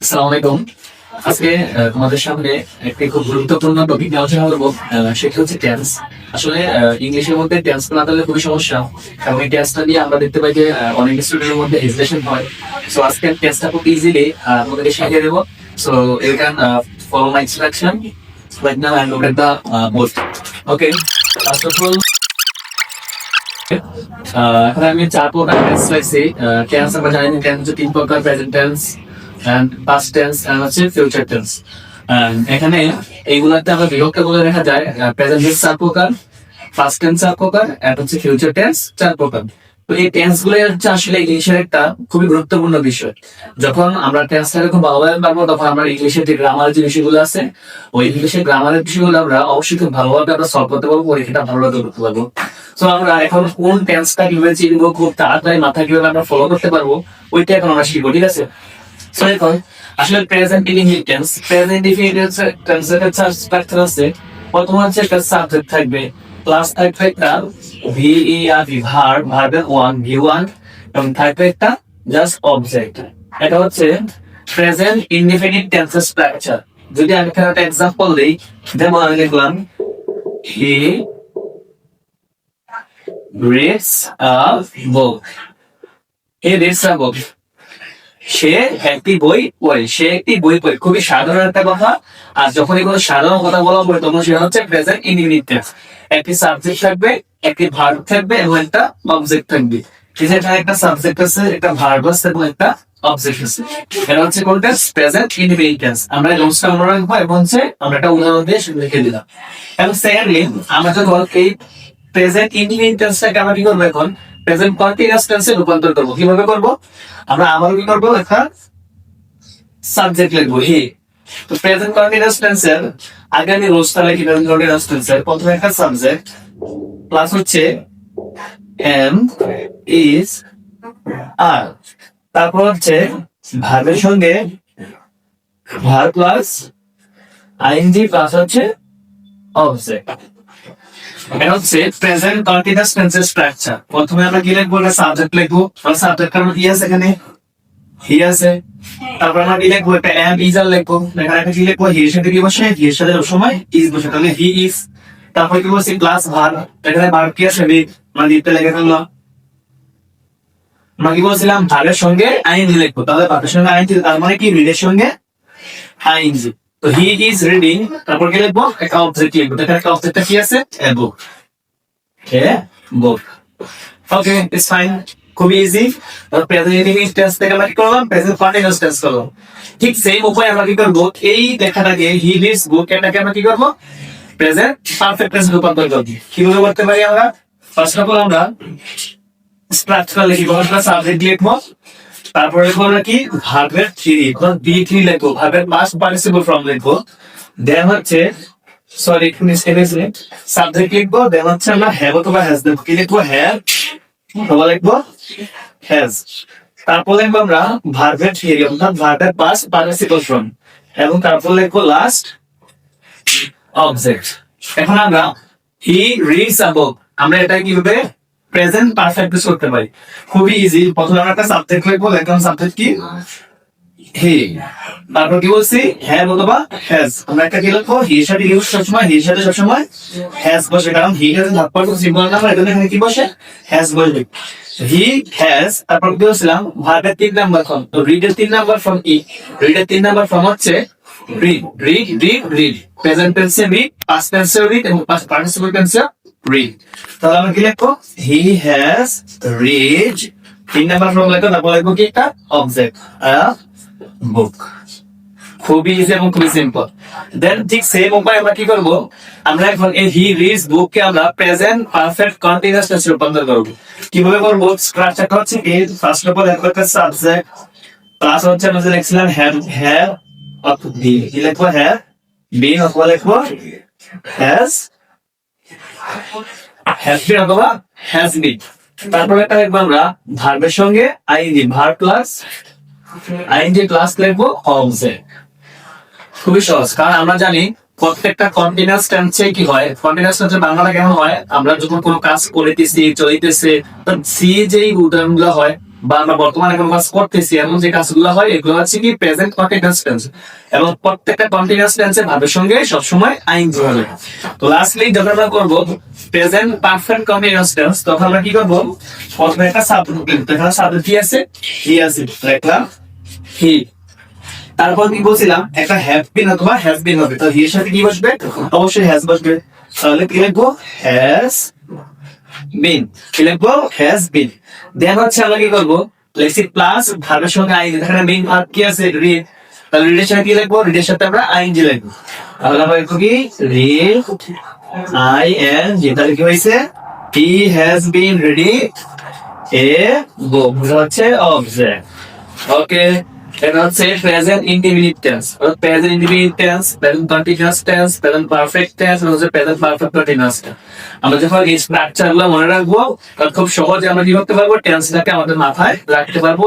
আসসালামু আলাইকুম। আজকে তোমাদের সামনে একটি খুব গুরুত্বপূর্ণ টপিক নিয়ে আলোচনা করবো। সেটা হচ্ছে টেন্স। আসলে ইংলিশের মধ্যে টেন্স না তাহলে খুবই সমস্যা, এবং এই টেন্সটা নিয়ে আমরা দেখতে পাই যে অনেক স্টুডেন্টের মধ্যে হেজিটেশন হয়। সো আজকে টেন্সটা খুব ইজিলি তোমাদেরকে শিখিয়ে দেবো। So you can follow my instruction right now and look at the board. Okay, first of all, এখন আমি চার প্রকার টেন্স পাইছি। টেন্স আমরা জানি টেন্স হচ্ছে তিন প্রকার: present tense, and past tense, and হচ্ছে ফিউচার টেন্স। এখানে এইগুলাতে আমরা বিভক্ত করে দেখা যায় প্রেজেন্ট টেন্স চার প্রকার, পাস্ট টেন্স চার প্রকার, and হচ্ছে ফিউচার টেন্স চার প্রকার। তো এই টেন্স গুলো হচ্ছে আসলে ইংলিশের একটা খুবই গুরুত্বপূর্ণ বিষয়। যখন আমরা টেন্সটাকে খুব ভালোভাবে পারবো, তখন আমরা ইংলিশের যে গ্রামারের যে বিষয়গুলো আছে, ওই ইংলিশের গ্রামারের বিষয়গুলো আমরা অবশ্যই খুব ভালোভাবে আমরা সলভ করতে পারবো, পরীক্ষাটা ভালোভাবে করতে পারবো। তো আমরা এখন কোন টেন্সটা কিভাবে চিনবো, খুব তাড়াতাড়ি মাথায় কিভাবে আমরা ফলো করতে পারবো, ওইটা এখন আমরা শিখবো, ঠিক আছে? সো এখন আসলে present indefinite tense, present indefinite টেন্সের একটা স্ট্রাকচার আছে। প্রথমে হচ্ছে একটা সাবজেক্ট থাকবে, প্লাস থাকবে একটা ভিইআরভি ভার্ব, ভার্বের ভি1, এবং থাকবে একটা জাস্ট অবজেক্ট। এটা হচ্ছে প্রেজেন্ট ইনডিফিনিট টেন্সের স্ট্রাকচার। যদি আমি এখানে একটা এক্সাম্পল দিই, যেমন আমি লিখলাম হি reads a book. He reads a book. সে একটি বই পড়ে, সে একটি বই পড়ে। খুবই সাধারণ একটা কথা। আর যখনই কোনো সাধারণ কথা বলা হবে, তখন সেটা হচ্ছে প্রেজেন্ট ইনডিফিনিট টেন্স। একটি সাবজেক্ট থাকবে, একটি ভার্ব থাকবে, এবং একটা অবজেক্ট থাকবে। এখানে একটা সাবজেক্ট আছে, একটা ভার্ব আছে, এবং একটা অবজেক্ট আছে। এটা হচ্ছে কোনটা? Present indefinite tense. আমরা এই নোটসটা মনে রাখবো, এবং হচ্ছে আমরা একটা উদাহরণ দিয়ে লিখে দিলাম। এবং সেকেন্ডলি আমরা যখন এই প্রেজেন্ট ইনডিফিনিট টেন্সটাকে আমরা কি করবো, এখন প্রেজেন্ট কন্টিনিউয়াস টেন্সে রূপান্তর করবো। কিভাবে করবো? আমরা আবারও কি করবো, একটা সাবজেক্ট লিখবো হি। তো প্রেজেন্ট কন্টিনিউয়াস টেন্সের আগে আমি রোজটা লিখি। প্রেজেন্ট কন্টিনিউয়াস টেন্সের প্রথমে একটা সাবজেক্ট, প্লাস হচ্ছে এম ইজ আর, তারপর হচ্ছে ভার্বের সঙ্গে ভার্ব প্লাস আইএনজি প্লাস হচ্ছে অবজেক্ট। এটা হচ্ছে প্রেজেন্ট কন্টিনিউয়াস টেন্সের স্ট্রাকচার। প্রথমে আমরা কি লিখবো? সাবজেক্ট লিখবো। সাবজেক্ট কারণ কি আছে, এখানে হি আছে। তারপর আমরা কি লিখবো? একটা এম ইজ আর লিখবো। এখানে একটা কি লিখবো? হি এর সাথে কি বসে? হি এর সাথে সবসময় ইজ বসে, তাহলে হি ইজ। তারপর কি বলছি? Plus verb. এখানে ভার্ব কি আছে? রিড। মানে দিতে লিখে ফেললাম। আমরা কি বলছিলাম? ভার্বের সঙ্গে আইএনজি লিখবো। তাহলে ভার্বের সঙ্গে আইএনজি, তার মানে কি রিড এর সঙ্গে আইএনজি। তো হি ইজ রিডিং। তারপর কি লিখবো? একটা অবজেক্ট লিখবো। এখানে একটা অবজেক্টটা কি আছে? এ বুক। বুক। ওকে, ইটস ফাইন। খুবই ইজি। প্রেজেন্ট ইনডিফিনিট টেন্স থেকে আমরা কি করলাম? প্রেজেন্ট কন্টিনিউয়াস টেন্স করলাম। ঠিক সেম উপায়ে আমরা কি করবো? এই লেখাটাকে হি রিডস বুক, এটাকে আমরা কি করবো? প্রেজেন্ট পারফেক্ট টেন্স রূপান্তর করব। কিভাবে করতে পারি আমরা? ফার্স্ট অফ অল আমরা স্ট্রাকচার লিখব। আমরা সাবজেক্ট লিখবো, তারপরে লিখবো আমরা কি? ভার্বের থ্রি, বি3 লিখবো। ভার্বের পাস্ট পার্টিসিপল ফর্ম লিখবো। দেন হচ্ছে সরি সাবজেক্ট লিখবো। দেন হচ্ছে আমরা হ্যাভ অথবা হ্যাজ লিখবো। কি লিখবো? হ্যাভ অথবা লিখবো হ্যাজ। তারপর লিখবো আমরা ভার্বের থ্রি, অর্থাৎ ভার্বের পাস্ট পার্টিসিপল ফর্ম, এবং তারপর লিখবো লাস্ট অবজেক্ট। এখন আমরা হি রিডস আ বুক, আমরা এটা কিভাবে প্রেজেন্ট পারফেক্ট ইউজ করতে পারি? খুবই ইজি। প্রথমে আমরা একটা সাবজেক্ট লিখবো। দেখলাম সাবজেক্ট কি? হি। তারপর কি বলছি? হ্যাভ অথবা হ্যাজ। আমরা একটা কি লিখবো? হি এর সাথে ইউজ সবসময়, হি এর সাথে সবসময় হ্যাজ বসে, কারণ হি হ্যাজ ভাগ পার্ট সিম্বল নাম্বার, এজন্য এখানে কি বসে? হ্যাজ বসবে। He has. তারপর কি বলছিলাম? ভার্বের 3 নাম্বার ফর্ম। তো রিড এর 3 নাম্বার ফর্ম কি? রিড এর 3 নাম্বার ফর্ম হচ্ছে read. Read read read. Present টেন্সে রিড, পাস্ট টেন্সে রিড, এবং পাস্ট পার্টিসিপল টেন্সে রিড। তাহলে আমরা কি লিখবো? He has read. 3 number form লিখবো, তারপর লিখবো কি? একটা অবজেক্ট, আ বুক। খুবই ইজি এবং খুবই সিম্পল। দেন ঠিক সেম উপায় আমরা কি করবো? আমরা এখন এই হি রিডস বুক কে আমরা প্রেজেন্ট পারফেক্ট কন্টিনিউয়াস টেন্সে রূপান্তর করবো। কিভাবে করবো? স্ট্রাকচারটা হচ্ছে কি? ফার্স্ট অফ অল একটা সাবজেক্ট, প্লাস হচ্ছে আমরা যে লিখছিলাম হ্যাভ, হ্যাভ অথবা বি, কি লিখবো? হ্যাভ বিন, অথবা লিখবো হ্যাজ, হ্যাভ বিন অথবা হ্যাজ বিন। তারপরে একটা লিখবো আমরা ভার্বের সঙ্গে ING, verb plus ING plus লিখবো অবজেক্ট। খুবই সহজ, কারণ আমরা জানি প্রত্যেকটা কন্টিনিউয়াস টেন্সে কি হয়? কন্টিনিউয়াস টেন্সের বাংলাটা কেমন হয়? আমরা যখন কোনো কাজ করিতেছি, চলিতেছে, সি যেই উদাহরণগুলো হয়, বা আমরা বর্তমানে কোনো কাজ করতেছি, এমন যে কাজগুলো হয় এগুলো হচ্ছে কি প্রেজেন্ট কন্টিনিউয়াস টেন্স। এবং প্রত্যেকটা কন্টিনিউয়াস টেন্সের ভাবের সঙ্গে সবসময় আইএনজি হবে। তো লাস্টলি যখন আমরা করবো প্রেজেন্ট পারফেক্ট কন্টিনিউয়াস টেন্স, তখন আমরা কি করবো, প্রথমে একটা সাবজেক্ট, এখানে সাবজেক্ট কি আছে, হি আছে, লিখলাম হি। তারপর কি বলছিলাম, একটা হ্যাভ বিন অথবা হ্যাজ বিন হবে, তো হি এর সাথে কি বসবে, অবশ্যই হ্যাজ বসবে। তাহলে কি লিখবো, হ্যাজ বিন, কি লিখবো, হ্যাজ বিন। দেন হচ্ছে আমরা কি করবো, লেটস প্লাস ভার্বের সঙ্গে আইএনজি, এখানে মেইন ভার্ব কি আছে, রিড। তাহলে রিডের সাথে কি লিখবো, রিডের সাথে আমরা আইএনজি লিখবো। তাহলে আমরা লিখবো কি, রিড আইএনজি। তাহলে কি হয়েছে, he has been reading a বুক, হচ্ছে অবজেক্ট। ওকে, এটা হচ্ছে present indefinite tense. Present indefinite tense, present continuous tense, present perfect tense, হচ্ছে প্রেজেন্ট পারফেক্ট কন্টিনিউয়াস টেন্স। আমরা যখন এই স্ট্রাকচার গুলো মনে রাখবো, তখন খুব সহজে আমরা কি করতে পারবো, টেন্সটাকে আমাদের মাথায় রাখতে পারবো।